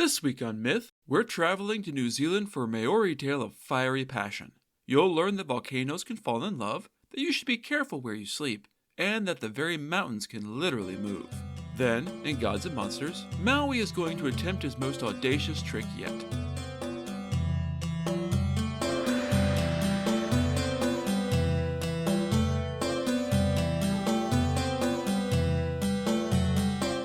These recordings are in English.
This week on Myth, we're traveling to New Zealand for a Maori tale of fiery passion. You'll learn that volcanoes can fall in love, that you should be careful where you sleep, and that the very mountains can literally move. Then, in Gods and Monsters, Maui is going to attempt his most audacious trick yet.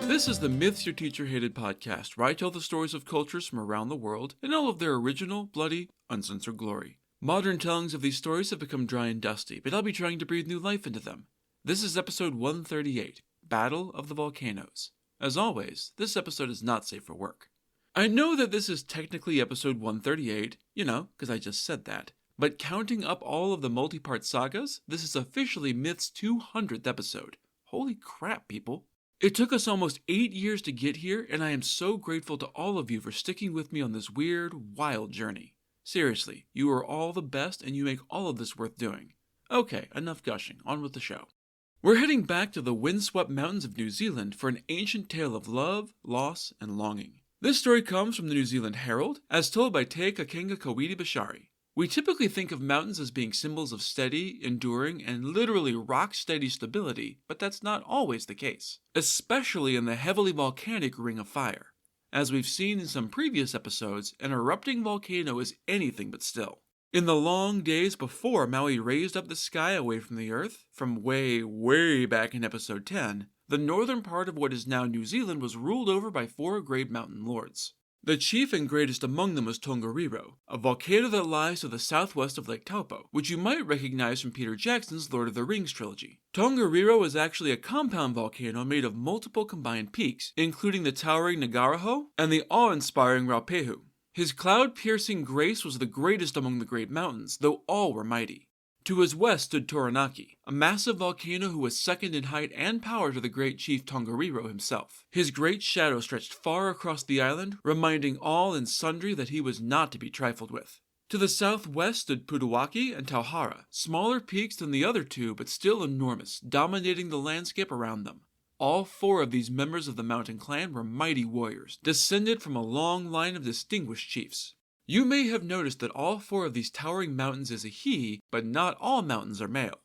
This is the Myths Your Teacher Hated podcast, where I tell the stories of cultures from around the world in all of their original, bloody, uncensored glory. Modern tellings of these stories have become dry and dusty, but I'll be trying to breathe new life into them. This is episode 138, Battle of the Volcanoes. As always, this episode is not safe for work. I know that this is technically episode 138, because I just said that, but counting up all of the multi-part sagas, this is officially Myth's 200th episode. Holy crap, people. It took us almost 8 years to get here, and I am so grateful to all of you for sticking with me on this weird, wild journey. Seriously, you are all the best, and you make all of this worth doing. Okay, enough gushing, on with the show. We're heading back to the windswept mountains of New Zealand for an ancient tale of love, loss, and longing. This story comes from the New Zealand Herald, as told by Te Kakenga Kawiri Bashari. We typically think of mountains as being symbols of steady, enduring, and literally rock-steady stability, but that's not always the case, especially in the heavily volcanic Ring of Fire. As we've seen in some previous episodes, an erupting volcano is anything but still. In the long days before Maui raised up the sky away from the earth, from way, way back in episode 10, the northern part of what is now New Zealand was ruled over by 4 great mountain lords. The chief and greatest among them was Tongariro, a volcano that lies to the southwest of Lake Taupo, which you might recognize from Peter Jackson's Lord of the Rings trilogy. Tongariro is actually a compound volcano made of multiple combined peaks, including the towering Ngauruhoe and the awe-inspiring Raupehu. His cloud-piercing grace was the greatest among the great mountains, though all were mighty. To his west stood Toranaki, a massive volcano who was second in height and power to the great chief Tongariro himself. His great shadow stretched far across the island, reminding all and sundry that he was not to be trifled with. To the southwest stood Pudawaki and Tauhara, smaller peaks than the other two but still enormous, dominating the landscape around them. All 4 of these members of the mountain clan were mighty warriors, descended from a long line of distinguished chiefs. You may have noticed that all 4 of these towering mountains is a he, but not all mountains are male.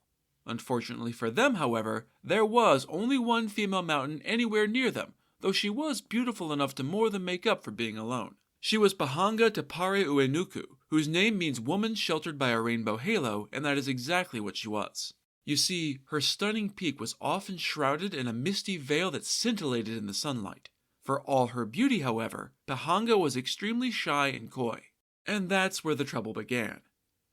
Unfortunately for them, however, there was only one female mountain anywhere near them, though she was beautiful enough to more than make up for being alone. She was Pahanga Te Pare Uenuku, whose name means woman sheltered by a rainbow halo, and that is exactly what she was. You see, her stunning peak was often shrouded in a misty veil that scintillated in the sunlight. For all her beauty, however, Pahanga was extremely shy and coy. And that's where the trouble began.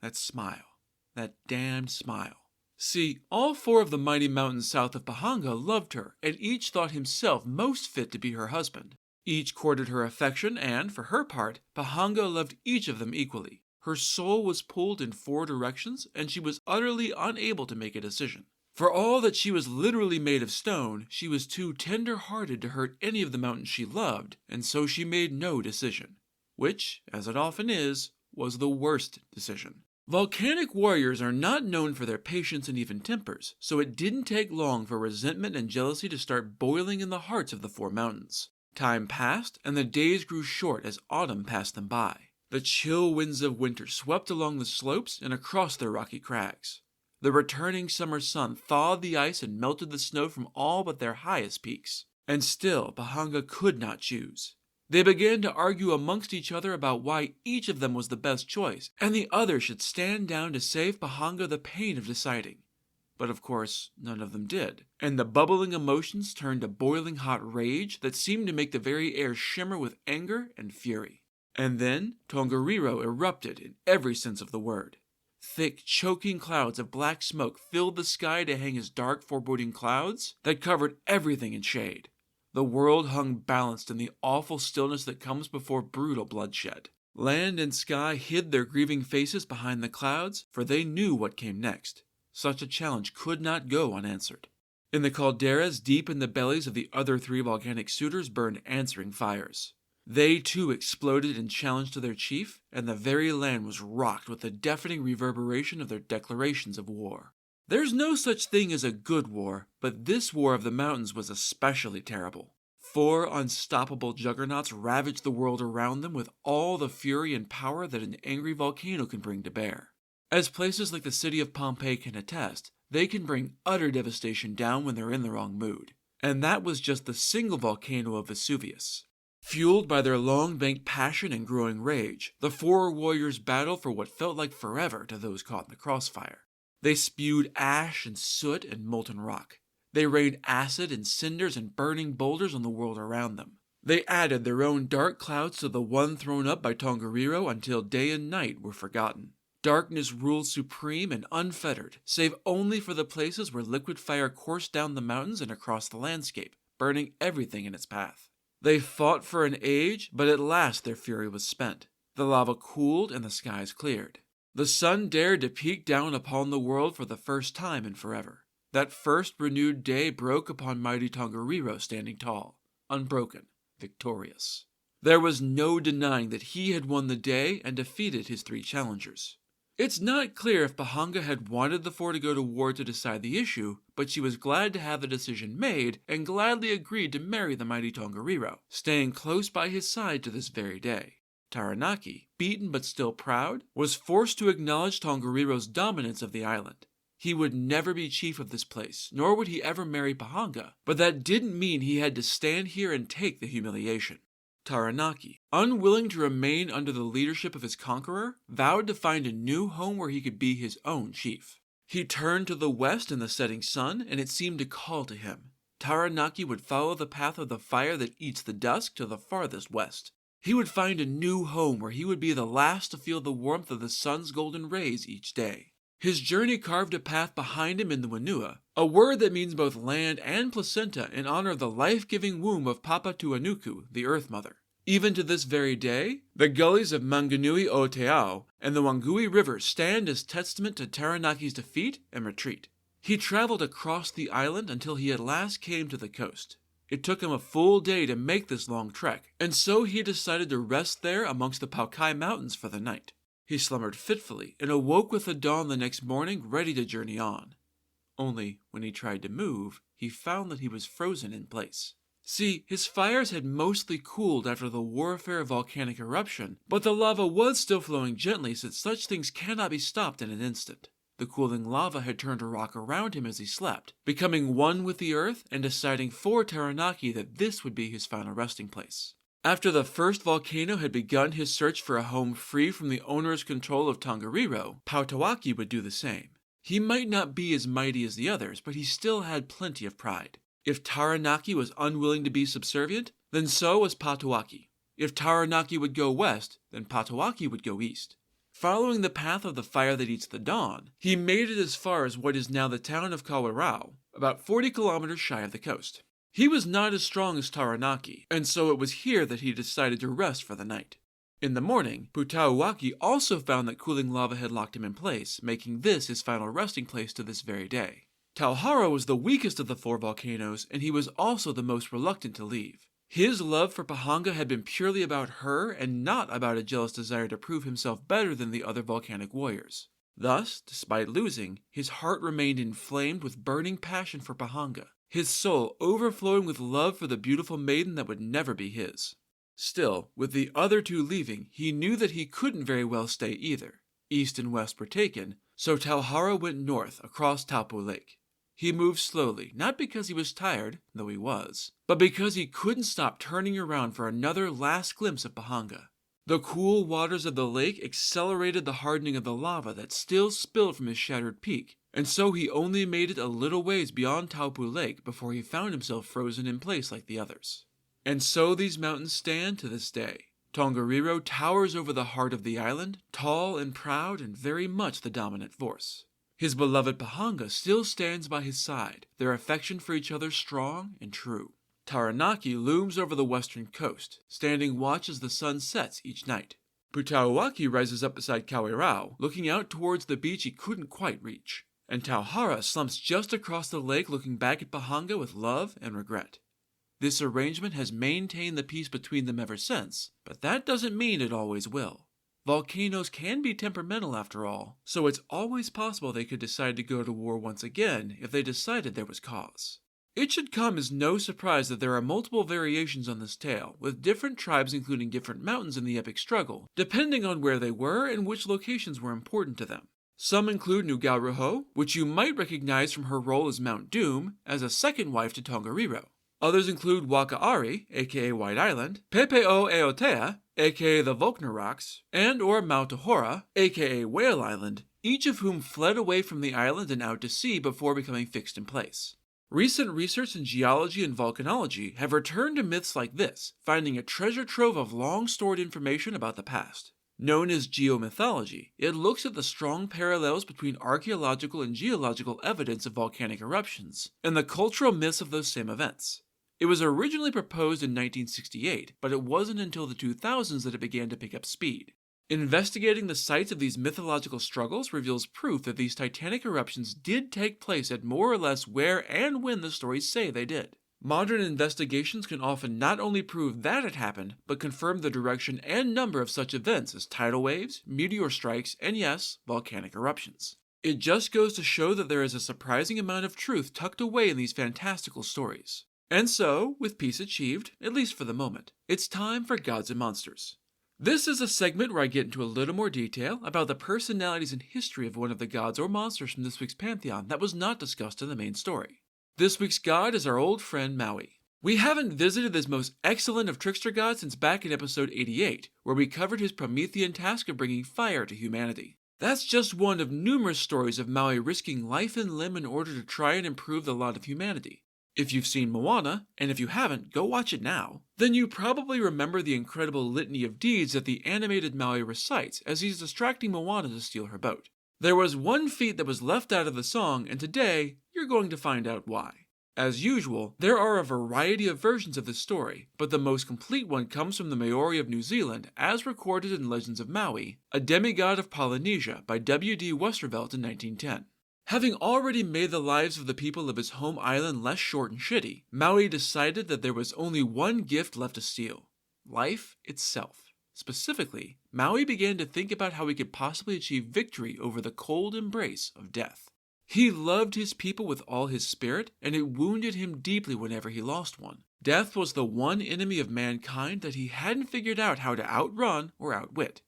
That smile. That damned smile. See, all 4 of the mighty mountains south of Pahanga loved her, and each thought himself most fit to be her husband. Each courted her affection, and, for her part, Pahanga loved each of them equally. Her soul was pulled in 4 directions, and she was utterly unable to make a decision. For all that she was literally made of stone, she was too tender-hearted to hurt any of the mountains she loved, and so she made no decision. Which, as it often is, was the worst decision. Volcanic warriors are not known for their patience and even tempers, so it didn't take long for resentment and jealousy to start boiling in the hearts of the 4 mountains. Time passed, and the days grew short as autumn passed them by. The chill winds of winter swept along the slopes and across their rocky crags. The returning summer sun thawed the ice and melted the snow from all but their highest peaks. And still, Pahanga could not choose. They began to argue amongst each other about why each of them was the best choice, and the other should stand down to save Pahanga the pain of deciding. But of course, none of them did, and the bubbling emotions turned to boiling hot rage that seemed to make the very air shimmer with anger and fury. And then Tongariro erupted in every sense of the word. Thick, choking clouds of black smoke filled the sky to hang as dark, foreboding clouds that covered everything in shade. The world hung balanced in the awful stillness that comes before brutal bloodshed. Land and sky hid their grieving faces behind the clouds, for they knew what came next. Such a challenge could not go unanswered. In the calderas deep in the bellies of the other 3 volcanic suitors burned answering fires. They too exploded in challenge to their chief, and the very land was rocked with the deafening reverberation of their declarations of war. There's no such thing as a good war, but this war of the mountains was especially terrible. 4 unstoppable juggernauts ravaged the world around them with all the fury and power that an angry volcano can bring to bear. As places like the city of Pompeii can attest, they can bring utter devastation down when they're in the wrong mood. And that was just the single volcano of Vesuvius. Fueled by their long-banked passion and growing rage, the 4 warriors battled for what felt like forever to those caught in the crossfire. They spewed ash and soot and molten rock. They rained acid and cinders and burning boulders on the world around them. They added their own dark clouds to the one thrown up by Tongariro until day and night were forgotten. Darkness ruled supreme and unfettered, save only for the places where liquid fire coursed down the mountains and across the landscape, burning everything in its path. They fought for an age, but at last their fury was spent. The lava cooled and the skies cleared. The sun dared to peek down upon the world for the first time in forever. That first renewed day broke upon mighty Tongariro standing tall, unbroken, victorious. There was no denying that he had won the day and defeated his 3 challengers. It's not clear if Bahanga had wanted the 4 to go to war to decide the issue, but she was glad to have the decision made and gladly agreed to marry the mighty Tongariro, staying close by his side to this very day. Taranaki, beaten but still proud, was forced to acknowledge Tongariro's dominance of the island. He would never be chief of this place, nor would he ever marry Bahanga, but that didn't mean he had to stand here and take the humiliation. Taranaki, unwilling to remain under the leadership of his conqueror, vowed to find a new home where he could be his own chief. He turned to the west in the setting sun, and it seemed to call to him. Taranaki would follow the path of the fire that eats the dusk to the farthest west. He would find a new home where he would be the last to feel the warmth of the sun's golden rays each day. His journey carved a path behind him in the Whenua, a word that means both land and placenta in honor of the life-giving womb of Papa Tuanuku, the Earth Mother. Even to this very day, the gullies of Manganui o Teao and the Wangui River stand as testament to Taranaki's defeat and retreat. He traveled across the island until he at last came to the coast. It took him a full day to make this long trek, and so he decided to rest there amongst the Paukai Mountains for the night. He slumbered fitfully and awoke with the dawn the next morning ready to journey on. Only, when he tried to move, he found that he was frozen in place. See, his fires had mostly cooled after the warfare of volcanic eruption, but the lava was still flowing gently since such things cannot be stopped in an instant. The cooling lava had turned to rock around him as he slept, becoming one with the earth and deciding for Taranaki that this would be his final resting place. After the first volcano had begun his search for a home free from the onerous control of Tongariro, Pautawaki would do the same. He might not be as mighty as the others, but he still had plenty of pride. If Taranaki was unwilling to be subservient, then so was Pautawaki. If Taranaki would go west, then Pautawaki would go east. Following the path of the fire that eats the dawn, he made it as far as what is now the town of Kawerau, about 40 kilometers shy of the coast. He was not as strong as Taranaki, and so it was here that he decided to rest for the night. In the morning, Putauwaki also found that cooling lava had locked him in place, making this his final resting place to this very day. Tauhara was the weakest of the 4 volcanoes, and he was also the most reluctant to leave. His love for Bahanga had been purely about her and not about a jealous desire to prove himself better than the other volcanic warriors. Thus, despite losing, his heart remained inflamed with burning passion for Bahanga, his soul overflowing with love for the beautiful maiden that would never be his. Still, with the other 2 leaving, he knew that he couldn't very well stay either. East and west were taken, so Tauhara went north across Taupo Lake. He moved slowly, not because he was tired, though he was, but because he couldn't stop turning around for another last glimpse of Bahanga. The cool waters of the lake accelerated the hardening of the lava that still spilled from his shattered peak, and so he only made it a little ways beyond Taupo Lake before he found himself frozen in place like the others. And so these mountains stand to this day. Tongariro towers over the heart of the island, tall and proud and very much the dominant force. His beloved Bahanga still stands by his side, their affection for each other strong and true. Taranaki looms over the western coast, standing watch as the sun sets each night. Putauwaki rises up beside Kawerau, looking out towards the beach he couldn't quite reach. And Tauhara slumps just across the lake looking back at Bahanga with love and regret. This arrangement has maintained the peace between them ever since, but that doesn't mean it always will. Volcanoes can be temperamental after all, so it's always possible they could decide to go to war once again if they decided there was cause. It should come as no surprise that there are multiple variations on this tale, with different tribes including different mountains in the epic struggle, depending on where they were and which locations were important to them. Some include Nugaruho, which you might recognize from her role as Mount Doom, as a second wife to Tongariro. Others include Wakaari, aka White Island, Pepeo Eotea, aka the Volcanoes Rocks, and or Mount Ahora, aka Whale Island, each of whom fled away from the island and out to sea before becoming fixed in place. Recent research in geology and volcanology have returned to myths like this, finding a treasure trove of long-stored information about the past. Known as geomythology, it looks at the strong parallels between archaeological and geological evidence of volcanic eruptions, and the cultural myths of those same events. It was originally proposed in 1968, but it wasn't until the 2000s that it began to pick up speed. Investigating the sites of these mythological struggles reveals proof that these titanic eruptions did take place at more or less where and when the stories say they did. Modern investigations can often not only prove that it happened, but confirm the direction and number of such events as tidal waves, meteor strikes, and yes, volcanic eruptions. It just goes to show that there is a surprising amount of truth tucked away in these fantastical stories. And so, with peace achieved, at least for the moment, it's time for Gods and Monsters. This is a segment where I get into a little more detail about the personalities and history of one of the gods or monsters from this week's pantheon that was not discussed in the main story. This week's god is our old friend Maui. We haven't visited this most excellent of trickster gods since back in episode 88, where we covered his Promethean task of bringing fire to humanity. That's just one of numerous stories of Maui risking life and limb in order to try and improve the lot of humanity. If you've seen Moana, and if you haven't, go watch it now, then you probably remember the incredible litany of deeds that the animated Maui recites as he's distracting Moana to steal her boat. There was one feat that was left out of the song, and today, you're going to find out why. As usual, there are a variety of versions of this story, but the most complete one comes from the Maori of New Zealand, as recorded in Legends of Maui, a demigod of Polynesia by W.D. Westervelt in 1910. Having already made the lives of the people of his home island less short and shitty, Maui decided that there was only one gift left to steal: life itself. Specifically, Maui began to think about how he could possibly achieve victory over the cold embrace of death. He loved his people with all his spirit, and it wounded him deeply whenever he lost one. Death was the one enemy of mankind that he hadn't figured out how to outrun or outwit.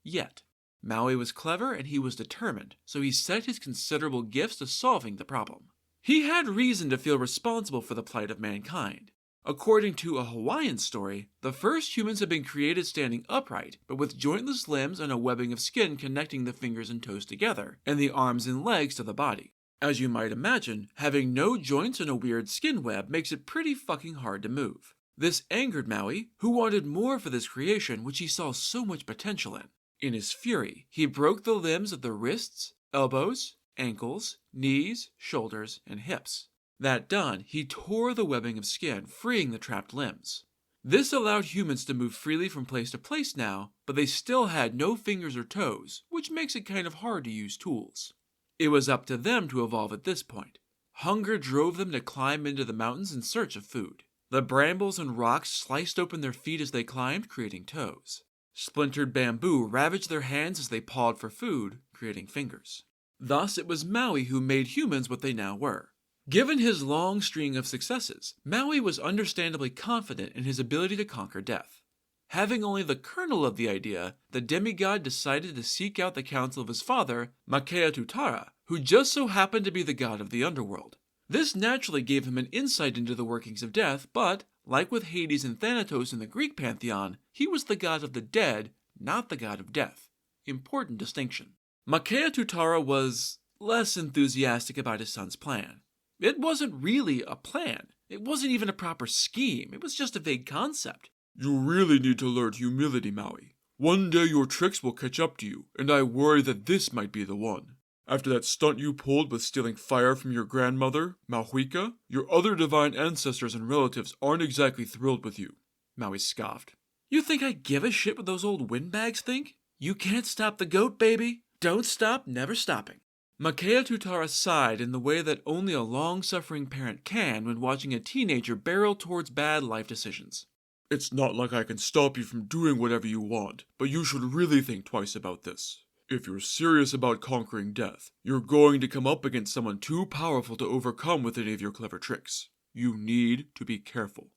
Yet. Maui was clever and he was determined, so he set his considerable gifts to solving the problem. He had reason to feel responsible for the plight of mankind. According to a Hawaiian story, the first humans had been created standing upright, but with jointless limbs and a webbing of skin connecting the fingers and toes together, and the arms and legs to the body. As you might imagine, having no joints and a weird skin web makes it pretty fucking hard to move. This angered Maui, who wanted more for this creation which he saw so much potential in. In his fury, he broke the limbs of the wrists, elbows, ankles, knees, shoulders, and hips. That done, he tore the webbing of skin, freeing the trapped limbs. This allowed humans to move freely from place to place now, but they still had no fingers or toes, which makes it kind of hard to use tools. It was up to them to evolve at this point. Hunger drove them to climb into the mountains in search of food. The brambles and rocks sliced open their feet as they climbed, creating toes. Splintered bamboo ravaged their hands as they pawed for food, creating fingers. Thus, it was Maui who made humans what they now were. Given his long string of successes, Maui was understandably confident in his ability to conquer death. Having only the kernel of the idea, the demigod decided to seek out the counsel of his father, Makeatutara, who just so happened to be the god of the underworld. This naturally gave him an insight into the workings of death, but, like with Hades and Thanatos in the Greek pantheon, he was the god of the dead, not the god of death. Important distinction. Makeatutara was less enthusiastic about his son's plan. It wasn't really a plan. It wasn't even a proper scheme. It was just a vague concept. You really need to learn humility, Maui. One day your tricks will catch up to you, and I worry that this might be the one. After that stunt you pulled with stealing fire from your grandmother, Mauhuika, your other divine ancestors and relatives aren't exactly thrilled with you. Maui scoffed. You think I give a shit what those old windbags think? You can't stop the goat, baby. Don't stop, never stopping. Makeatutara sighed in the way that only a long-suffering parent can when watching a teenager barrel towards bad life decisions. It's not like I can stop you from doing whatever you want, but you should really think twice about this. If you're serious about conquering death, you're going to come up against someone too powerful to overcome with any of your clever tricks. You need to be careful."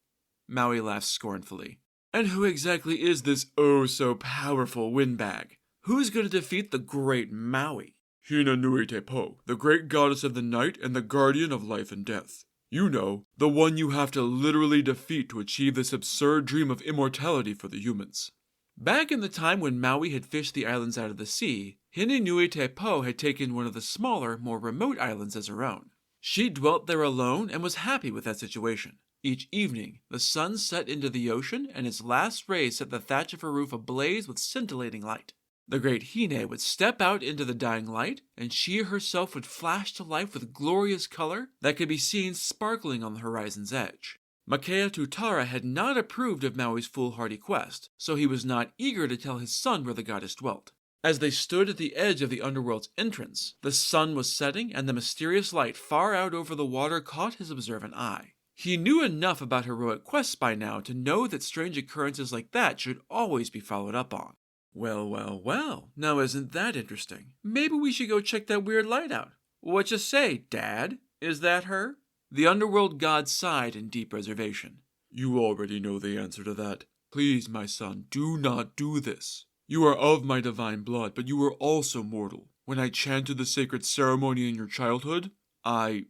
Maui laughed scornfully. "And who exactly is this oh-so-powerful windbag? Who's going to defeat the great Maui?" "Hina Nui Te Po, the great goddess of the night and the guardian of life and death. You know, the one you have to literally defeat to achieve this absurd dream of immortality for the humans." Back in the time when Maui had fished the islands out of the sea, Hina Nui Te Po had taken one of the smaller, more remote islands as her own. She dwelt there alone and was happy with that situation. Each evening, the sun set into the ocean and its last rays set the thatch of her roof ablaze with scintillating light. The great Hine would step out into the dying light, and she herself would flash to life with glorious color that could be seen sparkling on the horizon's edge. Makea Tutara had not approved of Maui's foolhardy quest, so he was not eager to tell his son where the goddess dwelt. As they stood at the edge of the underworld's entrance, the sun was setting and the mysterious light far out over the water caught his observant eye. He knew enough about heroic quests by now to know that strange occurrences like that should always be followed up on. Well, now isn't that interesting? Maybe we should go check that weird light out. What you say, Dad? Is that her? The underworld god sighed in deep reservation. You already know the answer to that. Please, my son, do not do this. You are of my divine blood, but you are also mortal. When I chanted the sacred ceremony in your childhood, I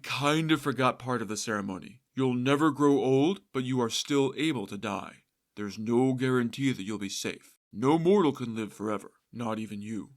kind of forgot part of the ceremony. You'll never grow old, but you are still able to die. There's no guarantee that you'll be safe. No mortal can live forever, not even you.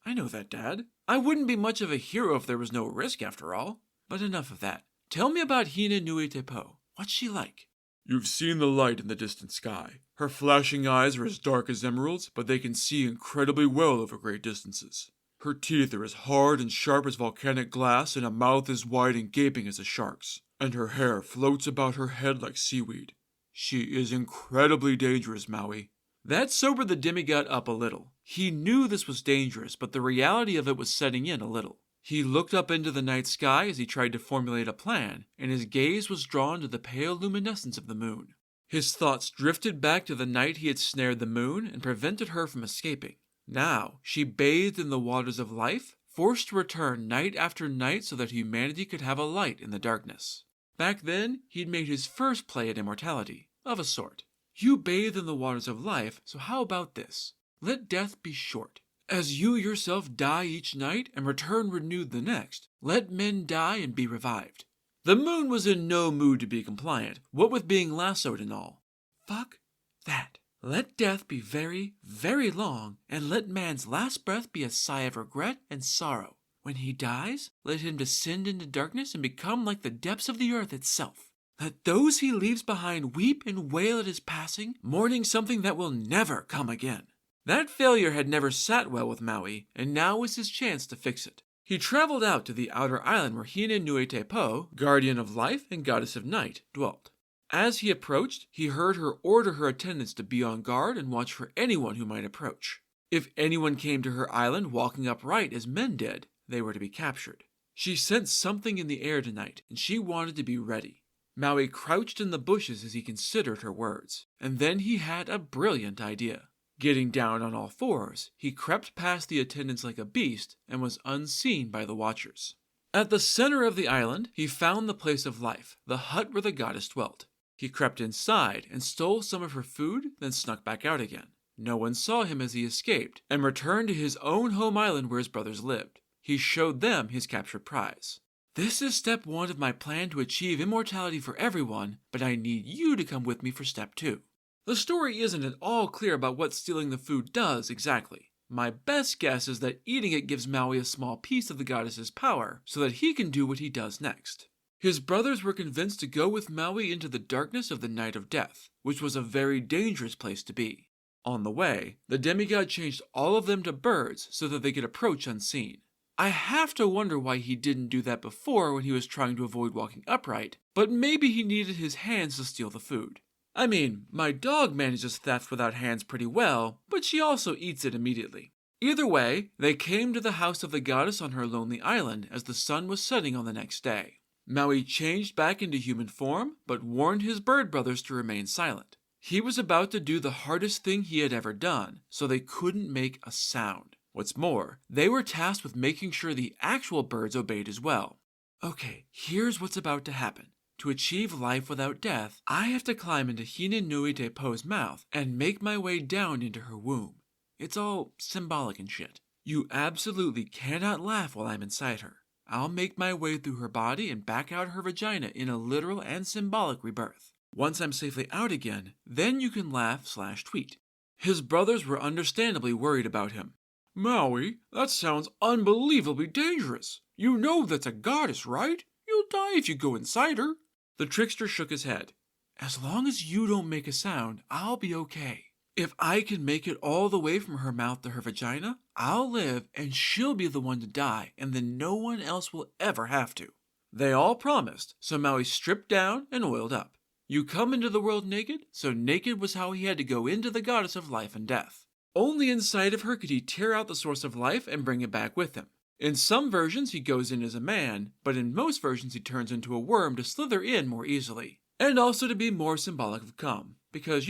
I know that, Dad. I wouldn't be much of a hero if there was no risk after all. But enough of that. Tell me about Hina Nui Te Po. What's she like? You've seen the light in the distant sky. Her flashing eyes are as dark as emeralds, but they can see incredibly well over great distances. Her teeth are as hard and sharp as volcanic glass, and a mouth as wide and gaping as a shark's. And her hair floats about her head like seaweed. She is incredibly dangerous, Maui. That sobered the demigod up a little. He knew this was dangerous, but the reality of it was setting in a little. He looked up into the night sky as he tried to formulate a plan, and his gaze was drawn to the pale luminescence of the moon. His thoughts drifted back to the night he had snared the moon and prevented her from escaping. Now, she bathed in the waters of life, forced to return night after night so that humanity could have a light in the darkness. Back then, he'd made his first play at immortality, of a sort. You bathe in the waters of life, so how about this? Let death be short. As you yourself die each night and return renewed the next, let men die and be revived. The moon was in no mood to be compliant, what with being lassoed and all. Fuck that. Let death be very, very long, and let man's last breath be a sigh of regret and sorrow. When he dies, let him descend into darkness and become like the depths of the earth itself. Let those he leaves behind weep and wail at his passing, mourning something that will never come again. That failure had never sat well with Maui, and now was his chance to fix it. He traveled out to the outer island where Hina Nui Te Po, guardian of life and goddess of night, dwelt. As he approached, he heard her order her attendants to be on guard and watch for anyone who might approach. If anyone came to her island walking upright as men did, they were to be captured. She sensed something in the air tonight, and she wanted to be ready. Maui crouched in the bushes as he considered her words, and then he had a brilliant idea. Getting down on all fours, he crept past the attendants like a beast and was unseen by the watchers. At the center of the island, he found the place of life, the hut where the goddess dwelt. He crept inside and stole some of her food, then snuck back out again. No one saw him as he escaped, and returned to his own home island where his brothers lived. He showed them his captured prize. This is step 1 of my plan to achieve immortality for everyone, but I need you to come with me for step 2. The story isn't at all clear about what stealing the food does exactly. My best guess is that eating it gives Maui a small piece of the goddess's power, so that he can do what he does next. His brothers were convinced to go with Maui into the darkness of the night of death, which was a very dangerous place to be. On the way, the demigod changed all of them to birds so that they could approach unseen. I have to wonder why he didn't do that before when he was trying to avoid walking upright, but maybe he needed his hands to steal the food. I mean, my dog manages theft without hands pretty well, but she also eats it immediately. Either way, they came to the house of the goddess on her lonely island as the sun was setting on the next day. Maui changed back into human form, but warned his bird brothers to remain silent. He was about to do the hardest thing he had ever done, so they couldn't make a sound. What's more, they were tasked with making sure the actual birds obeyed as well. Okay, here's what's about to happen. to achieve life without death, I have to climb into Hina Nui Te Po's mouth and make my way down into her womb. It's all symbolic and shit. You absolutely cannot laugh while I'm inside her. I'll make my way through her body and back out her vagina in a literal and symbolic rebirth. Once I'm safely out again, then you can laugh/tweet. His brothers were understandably worried about him. Maui, that sounds unbelievably dangerous. You know that's a goddess, right? You'll die if you go inside her. The trickster shook his head. As long as you don't make a sound, I'll be okay. If I can make it all the way from her mouth to her vagina, I'll live and she'll be the one to die, and then no one else will ever have to. They all promised, so Maui stripped down and oiled up. You come into the world naked, so naked was how he had to go into the goddess of life and death. Only inside of her could he tear out the source of life and bring it back with him. In some versions he goes in as a man, but in most versions he turns into a worm to slither in more easily. And also to be more symbolic of cum, because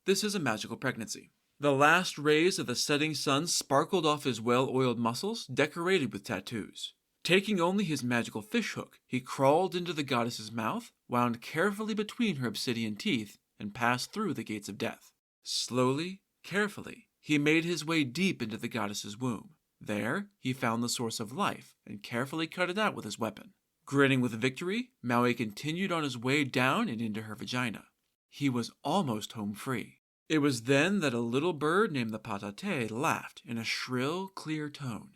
this is a magical pregnancy. The last rays of the setting sun sparkled off his well-oiled muscles, decorated with tattoos. Taking only his magical fishhook, he crawled into the goddess's mouth, wound carefully between her obsidian teeth, and passed through the gates of death. Slowly, carefully, he made his way deep into the goddess's womb. There, he found the source of life, and carefully cut it out with his weapon. Grinning with victory, Maui continued on his way down and into her vagina. He was almost home free. It was then that a little bird named the patate laughed in a shrill, clear tone.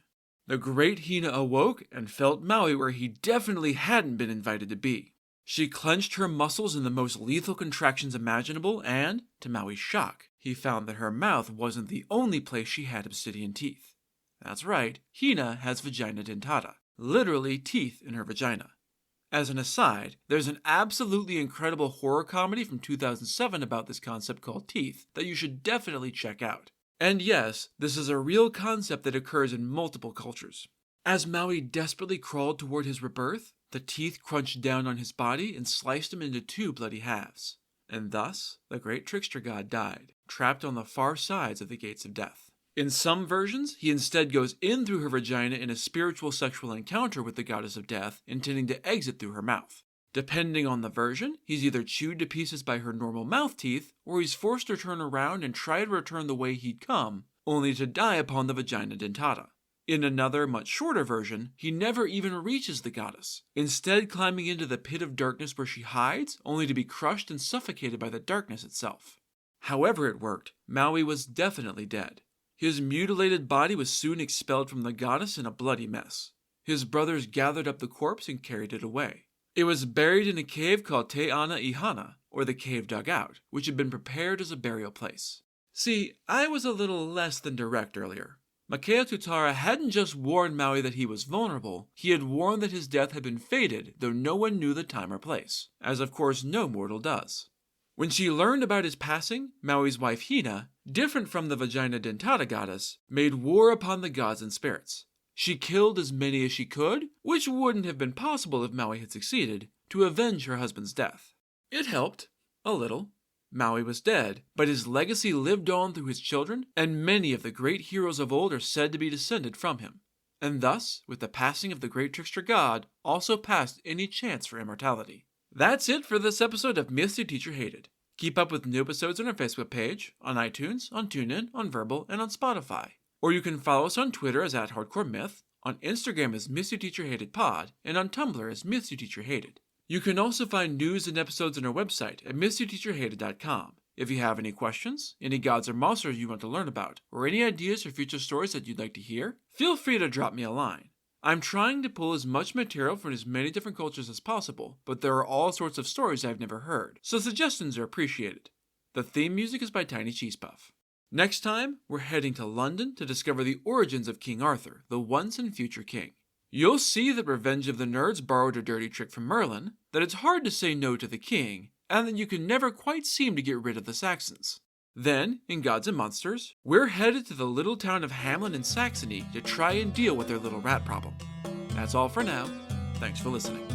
The great Hina awoke and felt Maui where he definitely hadn't been invited to be. She clenched her muscles in the most lethal contractions imaginable, and, to Maui's shock, he found that her mouth wasn't the only place she had obsidian teeth. That's right, Hina has vagina dentata, literally teeth in her vagina. As an aside, there's an absolutely incredible horror comedy from 2007 about this concept called Teeth that you should definitely check out. And yes, this is a real concept that occurs in multiple cultures. As Maui desperately crawled toward his rebirth, the teeth crunched down on his body and sliced him into two bloody halves. And thus, the great trickster god died, trapped on the far sides of the gates of death. In some versions, he instead goes in through her vagina in a spiritual sexual encounter with the goddess of death, intending to exit through her mouth. Depending on the version, he's either chewed to pieces by her normal mouth teeth, or he's forced to turn around and try to return the way he'd come, only to die upon the vagina dentata. In another, much shorter version, he never even reaches the goddess, instead climbing into the pit of darkness where she hides, only to be crushed and suffocated by the darkness itself. However it worked, Maui was definitely dead. His mutilated body was soon expelled from the goddess in a bloody mess. His brothers gathered up the corpse and carried it away. It was buried in a cave called Te Ana Ihana, or the cave dug out, which had been prepared as a burial place. See, I was a little less than direct earlier. Makea Tutara hadn't just warned Maui that he was vulnerable, he had warned that his death had been fated, though no one knew the time or place, as of course no mortal does. When she learned about his passing, Maui's wife Hina, different from the vagina dentata goddess, made war upon the gods and spirits. She killed as many as she could, which wouldn't have been possible if Maui had succeeded, to avenge her husband's death. It helped. A little. Maui was dead, but his legacy lived on through his children, and many of the great heroes of old are said to be descended from him. And thus, with the passing of the great trickster god, also passed any chance for immortality. That's it for this episode of Myths Your Teacher Hated. Keep up with new episodes on our Facebook page, on iTunes, on TuneIn, on Verbal, and on Spotify. Or you can follow us on Twitter as @HardcoreMyth, on Instagram as Myths Your Teacher Hated Pod, and on Tumblr as Myths Your Teacher Hated. You can also find news and episodes on our website at mythsyourteacherhated.com. If you have any questions, any gods or monsters you want to learn about, or any ideas for future stories that you'd like to hear, feel free to drop me a line. I'm trying to pull as much material from as many different cultures as possible, but there are all sorts of stories I've never heard, so suggestions are appreciated. The theme music is by Tiny Cheese Puff. Next time, we're heading to London to discover the origins of King Arthur, the once and future king. You'll see that Revenge of the Nerds borrowed a dirty trick from Merlin, that it's hard to say no to the king, and that you can never quite seem to get rid of the Saxons. Then, in Gods and Monsters, we're headed to the little town of Hamlin in Saxony to try and deal with their little rat problem. That's all for now. Thanks for listening.